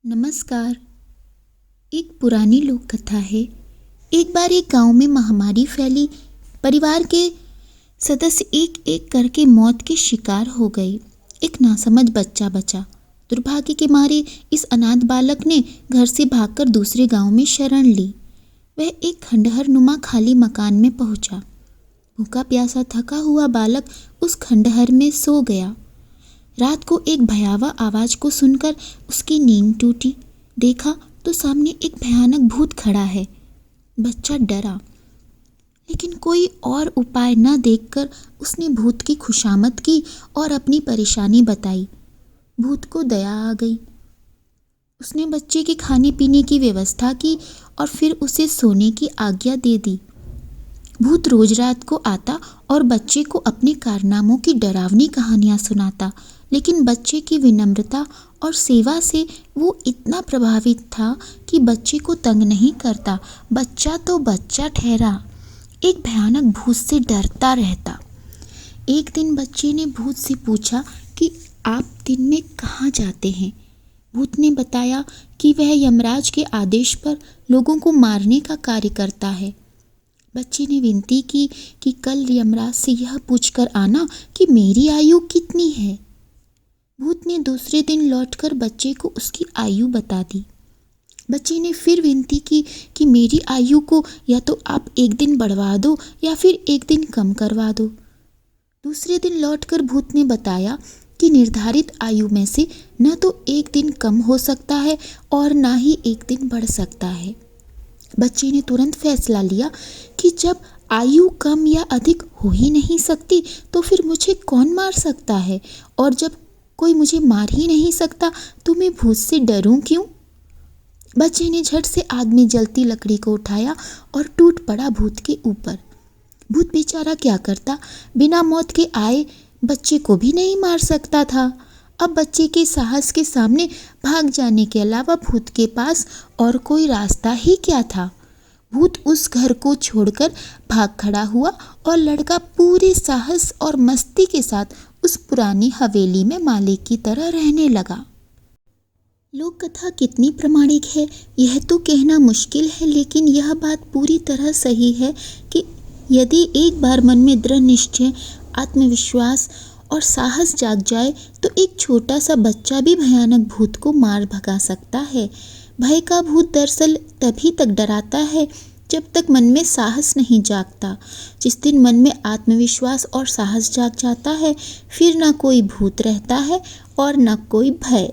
नमस्कार। एक पुरानी लोक कथा है। एक बार एक गांव में महामारी फैली। परिवार के सदस्य एक एक करके मौत के शिकार हो गए। एक नासमझ बच्चा बचा। दुर्भाग्य के मारे इस अनाथ बालक ने घर से भागकर दूसरे गांव में शरण ली। वह एक खंडहर नुमा खाली मकान में पहुंचा। भूखा प्यासा थका हुआ बालक उस खंडहर में सो गया। रात को एक भयावह आवाज को सुनकर उसकी नींद टूटी। देखा तो सामने एक भयानक भूत खड़ा है। बच्चा डरा, लेकिन कोई और उपाय न देखकर उसने भूत की खुशामद की और अपनी परेशानी बताई। भूत को दया आ गई। उसने बच्चे के खाने पीने की व्यवस्था की और फिर उसे सोने की आज्ञा दे दी। भूत रोज रात को आता और बच्चे को अपने कारनामों की डरावनी कहानियां सुनाता, लेकिन बच्चे की विनम्रता और सेवा से वो इतना प्रभावित था कि बच्चे को तंग नहीं करता। बच्चा तो बच्चा ठहरा, एक भयानक भूत से डरता रहता। एक दिन बच्चे ने भूत से पूछा कि आप दिन में कहाँ जाते हैं। भूत ने बताया कि वह यमराज के आदेश पर लोगों को मारने का कार्य करता है। बच्चे ने विनती की कि कल यमराज से यह पूछकर आना कि मेरी आयु कितनी है। भूत ने दूसरे दिन लौटकर बच्चे को उसकी आयु बता दी। बच्चे ने फिर विनती की कि मेरी आयु को या तो आप एक दिन बढ़वा दो या फिर एक दिन कम करवा दो। दूसरे दिन लौटकर भूत ने बताया कि निर्धारित आयु में से न तो एक दिन कम हो सकता है और ना ही एक दिन बढ़ सकता है। बच्चे ने तुरंत फैसला लिया कि जब आयु कम या अधिक हो ही नहीं सकती तो फिर मुझे कौन मार सकता है, और जब कोई मुझे मार ही नहीं सकता तो मैं भूत से डरूं क्यों। बच्चे ने झट से आग में जलती लकड़ी को उठाया और टूट पड़ा भूत के ऊपर। भूत बेचारा क्या करता, बिना मौत के आए बच्चे को भी नहीं मार सकता था। अब बच्चे के साहस के सामने भाग जाने के अलावा भूत के पास और कोई रास्ता ही क्या था। भूत उस घर को छोड़कर भाग खड़ा हुआ और लड़का पूरे साहस और मस्ती के साथ उस पुरानी हवेली में मालिक की तरह रहने लगा। लोक कथा कितनी प्रामाणिक है यह तो कहना मुश्किल है, लेकिन यह बात पूरी तरह सही है कि यदि एक बार मन में दृढ़ निश्चय, आत्मविश्वास और साहस जाग जाए तो एक छोटा सा बच्चा भी भयानक भूत को मार भगा सकता है। भय का भूत दरअसल तभी तक डराता है जब तक मन में साहस नहीं जागता। जिस दिन मन में आत्मविश्वास और साहस जाग जाता है, फिर ना कोई भूत रहता है और ना कोई भय।